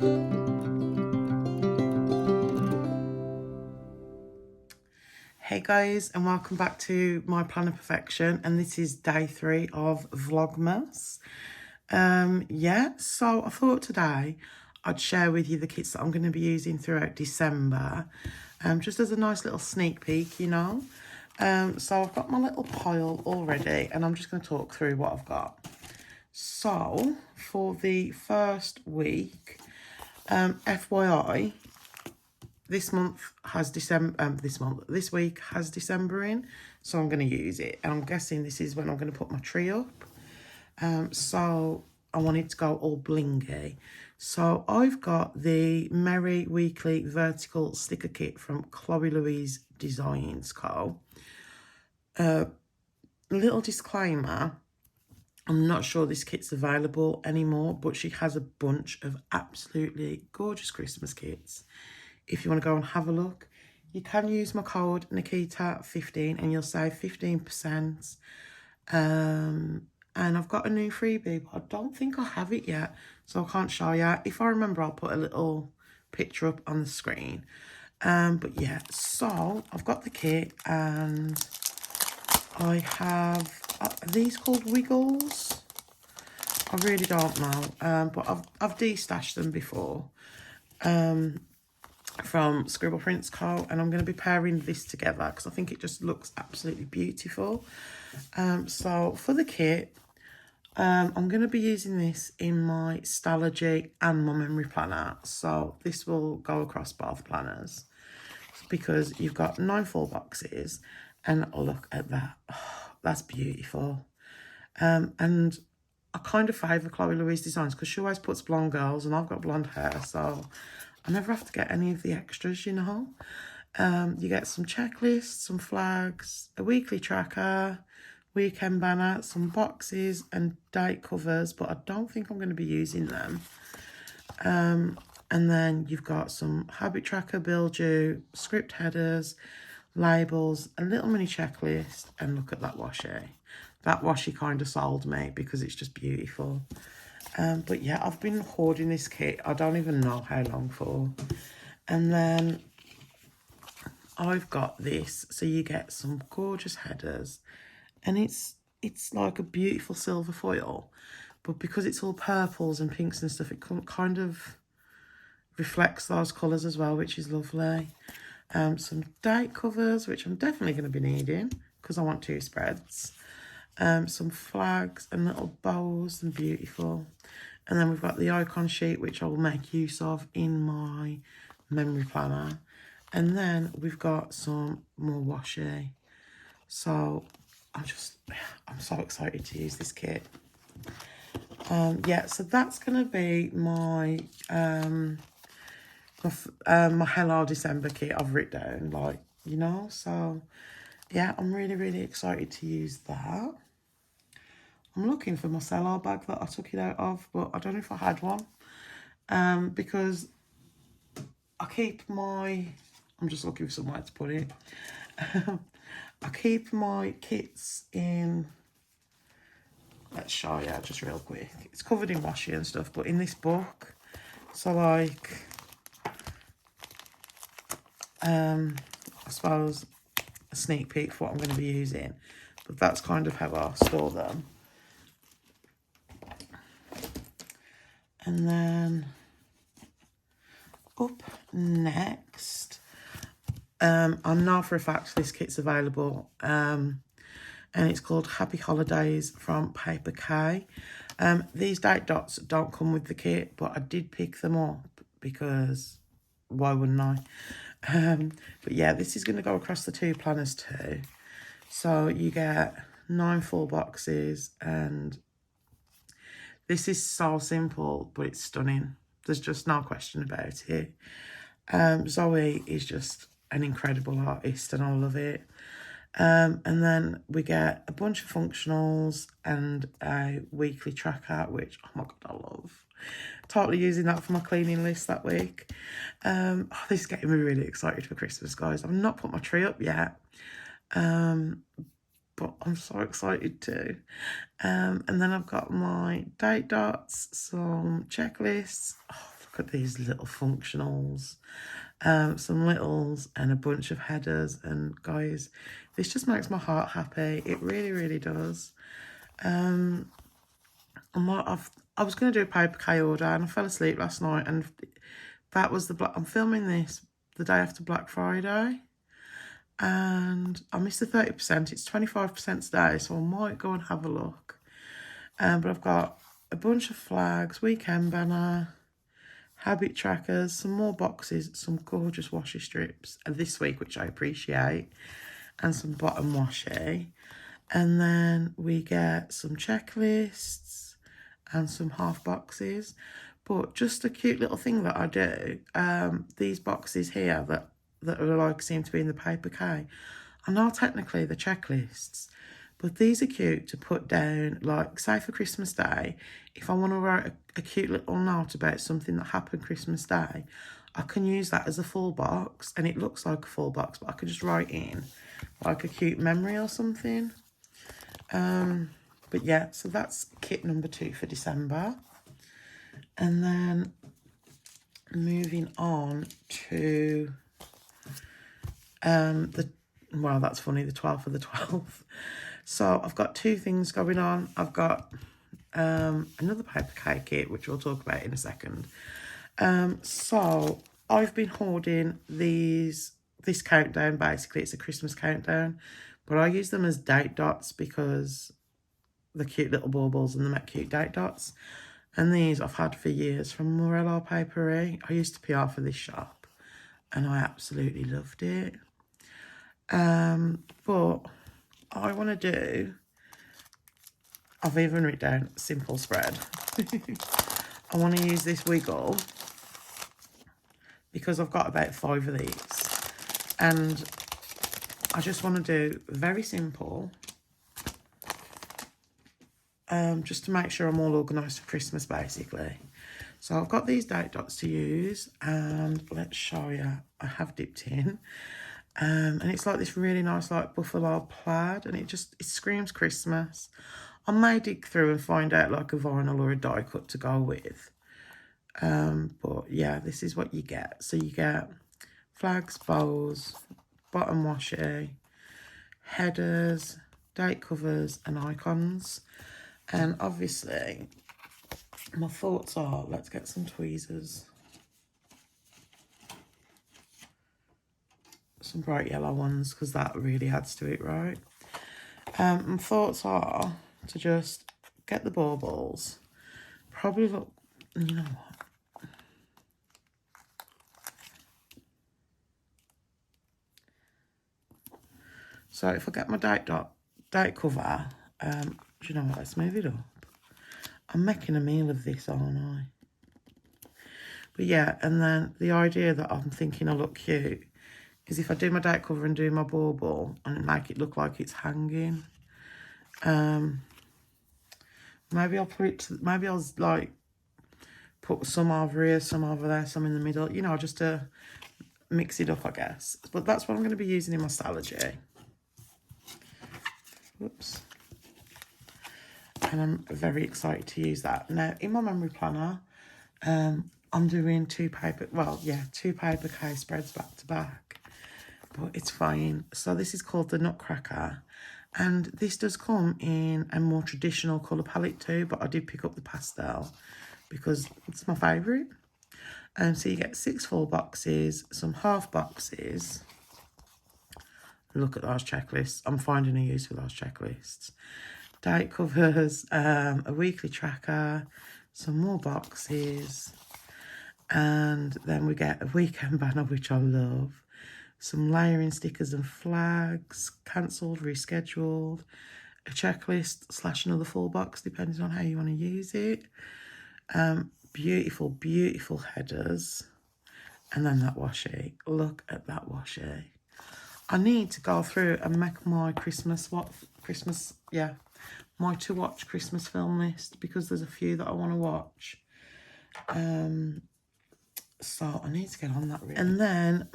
Hey guys, and welcome back to my Plan of Perfection, and this is day 3 of Vlogmas. Yeah, so I thought today I'd share with you the kits that I'm going to be using throughout December, just as a nice little sneak peek, you know. So I've got my little pile already, and I'm just going to talk through what I've got. So for the first week, FYI, this week has December in, so I'm going to use it. And I'm guessing this is when I'm going to put my tree up. So I wanted to go all blingy. So I've got the Merry Weekly Vertical Sticker Kit from Chloe Louise Designs Co. Little disclaimer, I'm not sure this kit's available anymore, but she has a bunch of absolutely gorgeous Christmas kits. If you want to go and have a look, you can use my code Nikita15 and you'll save 15%. And I've got a new freebie, but I don't think I have it yet, so I can't show you. If I remember, I'll put a little picture up on the screen. But yeah, so I've got the kit, and I have, are these called Wiggles? I really don't know, but I've de-stashed them before. From Scribble Prints Co, and I'm going to be pairing this together because I think it just looks absolutely beautiful. So for the kit, I'm going to be using this in my Stalogy and my memory planner, so this will go across both planners because you've got 9 full boxes, and look at that. Oh, that's beautiful. And I kind of favour Chloe Louise Designs because she always puts blonde girls, and I've got blonde hair, so I never have to get any of the extras, you know. You get some checklists, some flags, a weekly tracker, weekend banner, some boxes and date covers, but I don't think I'm going to be using them. And then you've got some habit tracker, bill due, script headers, labels, a little mini checklist, and look at that washi. That washi kind of sold me because it's just beautiful. But yeah, I've been hoarding this kit. I don't even know how long for. And then I've got this. So you get some gorgeous headers. And it's like a beautiful silver foil. But because it's all purples and pinks and stuff, it kind of reflects those colours as well, which is lovely. Some date covers, which I'm definitely going to be needing because I want 2 spreads. Some flags and little bows, and beautiful. And then we've got the icon sheet, which I will make use of in my memory planner. And then we've got some more washi. So I'm so excited to use this kit. Yeah, so that's going to be my my Hello December kit I've written down, like, you know. So yeah, I'm really, really excited to use that. I'm looking for my cellar bag that I took it out of, but I don't know if I had one. Because I keep my... I'm just looking for somewhere to put it. I keep my kits in... Let's show you just real quick. It's covered in washi and stuff, but in this book. So, like... I suppose a sneak peek for what I'm going to be using. But that's kind of how I store them. And then up next, I know for a fact this kit's available, and it's called Happy Holidays from Papershire. These date dots don't come with the kit, but I did pick them up because why wouldn't I? But yeah, this is going to go across the 2 planners too. So you get 9 full boxes, and this is so simple, but it's stunning. There's just no question about it. Zoe is just an incredible artist, and I love it. And then we get a bunch of functionals and a weekly tracker, which, oh my God, I love. Totally using that for my cleaning list that week. Oh, this is getting me really excited for Christmas, guys. I've not put my tree up yet. But I'm so excited too. And then I've got my date dots, some checklists. Oh, look at these little functionals. Some littles and a bunch of headers. And guys, this just makes my heart happy. It really, really does. I was going to do a paper K order and I fell asleep last night, and that was I'm filming this the day after Black Friday, and I missed the 30%. It's 25% today, so I might go and have a look. But I've got a bunch of flags, weekend banner, habit trackers, some more boxes, some gorgeous washi strips this week, which I appreciate, and some bottom washi. And then we get some checklists and some half boxes. But just a cute little thing that I do, these boxes here that are like seem to be in the paper K are not technically the checklists, but these are cute to put down, like, say for Christmas Day, if I want to write a cute little note about something that happened Christmas Day, I can use that as a full box, and it looks like a full box, but I could just write in, like, a cute memory or something. But yeah, so that's kit number 2 for December. And then moving on to well, that's funny, the 12th of the 12th. So I've got 2 things going on. I've got another paper K kit, which we'll talk about in a second. So I've been hoarding this countdown. Basically, it's a Christmas countdown, but I use them as date dots because the cute little baubles and they make cute date dots. And these I've had for years from Morello Papery. I used to PR for this shop and I absolutely loved it. But I want to do, I've even written down simple spread. I want to use this wiggle because I've got about 5 of these, and I just want to do very simple, just to make sure I'm all organised for Christmas, basically. So I've got these date dots to use, and let's show you. I have dipped in. And it's like this really nice, like, buffalo plaid, and it screams Christmas. I may dig through and find out like a vinyl or a die cut to go with. But yeah, this is what you get. So you get flags, bows, bottom washi, headers, date covers and icons. And obviously my thoughts are, let's get some tweezers. Some bright yellow ones, because that really adds to it, right? My thoughts are to just get the baubles. Probably look, you know what? So if I get my date cover, do you know what? Let's move it up. I'm making a meal of this, aren't I? But yeah, and then the idea that I'm thinking I look cute is if I do my date cover and do my bauble and make it look like it's hanging. Maybe I'll maybe I'll like put some over here, some over there, some in the middle, you know, just to mix it up, I guess. But that's what I'm going to be using in my Stalogy. Whoops. And I'm very excited to use that. Now, in my memory planner, I'm doing 2 paper K spreads back to back. But it's fine. So this is called the Nutcracker. And this does come in a more traditional colour palette too, but I did pick up the pastel because it's my favourite. So you get 6 full boxes, some half boxes. Look at those checklists. I'm finding a use for those checklists. Date covers, a weekly tracker, some more boxes. And then we get a weekend banner, which I love. Some layering stickers and flags, cancelled, rescheduled, a checklist / another full box, depending on how you want to use it. Beautiful, beautiful headers. And then that washi. Look at that washi. I need to go through and make my my to watch Christmas film list, because there's a few that I want to watch. So I need to get on that really. And then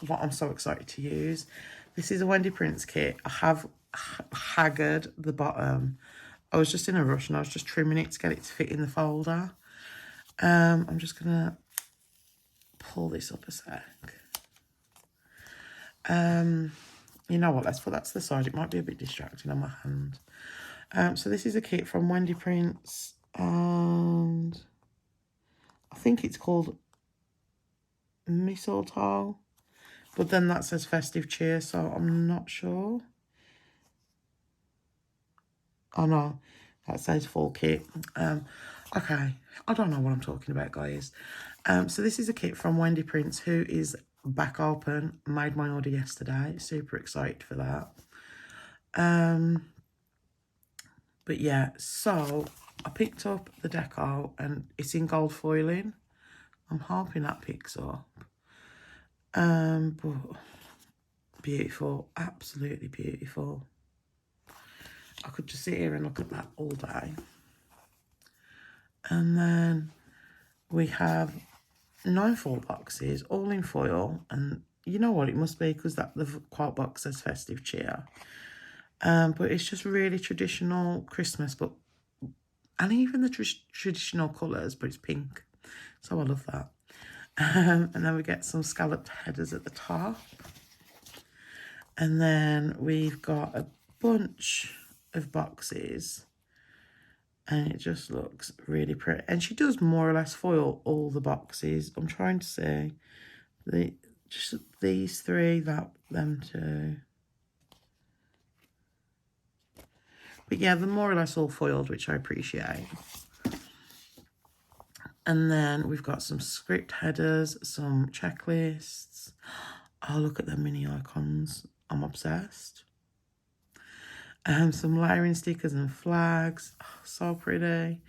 what I'm so excited to use. This is a Wendy Prince kit. I have haggard the bottom I was just in a rush and I was just trimming it to get it to fit in the folder. I'm just going to pull this up a sec. You know what, let's put that to the side. It might be a bit distracting on my hand. So this is a kit from Wendy Prints, and I think it's called Mistletoe, but then that says Festive Cheer, so I'm not sure. Oh no, that says full kit. Okay, I don't know what I'm talking about, guys. So this is a kit from Wendy Prince, who is back open. Made my order yesterday. Super excited for that. But yeah, so I picked up the deco and it's in gold foiling. I'm hoping that picks up. But beautiful, absolutely beautiful. I could just sit here and look at that all day. And then we have 9 full boxes, all in foil. And you know what, it must be because that the quote box says Festive Cheer. But it's just really traditional Christmas, but and even the traditional colours, but it's pink. So I love that. And then we get some scalloped headers at the top. And then we've got a bunch of boxes. And it just looks really pretty. And she does more or less foil all the boxes. I'm trying to say just these 3, them 2. But yeah, they're more or less all foiled, which I appreciate. And then we've got some script headers, some checklists. Oh, look at the mini icons. I'm obsessed. Some layering stickers and flags. Oh, so pretty.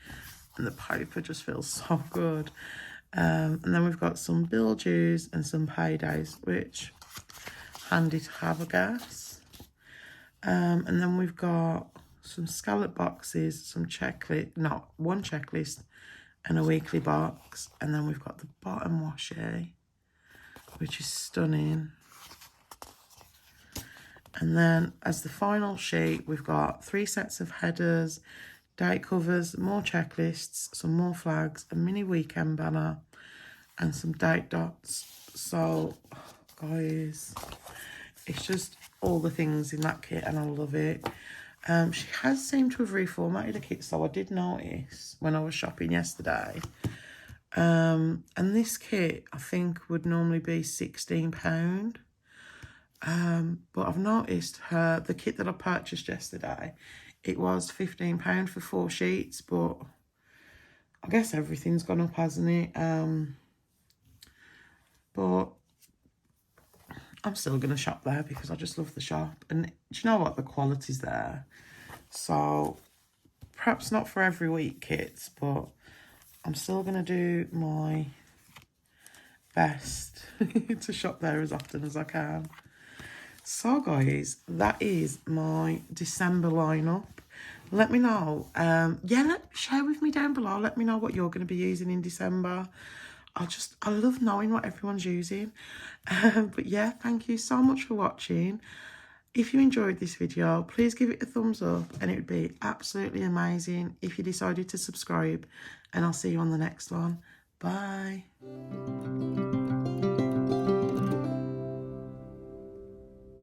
And the paper just feels so good. And then we've got some bill dues and some paydays, which handy to have, I guess. And then we've got some scallop boxes, some checklist, not one checklist, and a weekly box. And then we've got the bottom washi, which is stunning. And then as the final sheet, we've got 3 sets of headers, date covers, more checklists, some more flags, a mini weekend banner, and some date dots. So, guys, it's just all the things in that kit, and I love it. She has seemed to have reformatted the kit, so I did notice when I was shopping yesterday. And this kit, I think, would normally be £16. But I've noticed the kit that I purchased yesterday, it was £15 for 4 sheets, but I guess everything's gone up, hasn't it? But I'm still going to shop there because I just love the shop. And do you know what? The quality's there. So perhaps not for every week kits, but I'm still going to do my best to shop there as often as I can. So guys, that is my December lineup. Let me know. Share with me down below. Let me know what you're going to be using in December. I love knowing what everyone's using. But yeah, thank you so much for watching. If you enjoyed this video, please give it a thumbs up, and it would be absolutely amazing if you decided to subscribe, and I'll see you on the next one. Bye.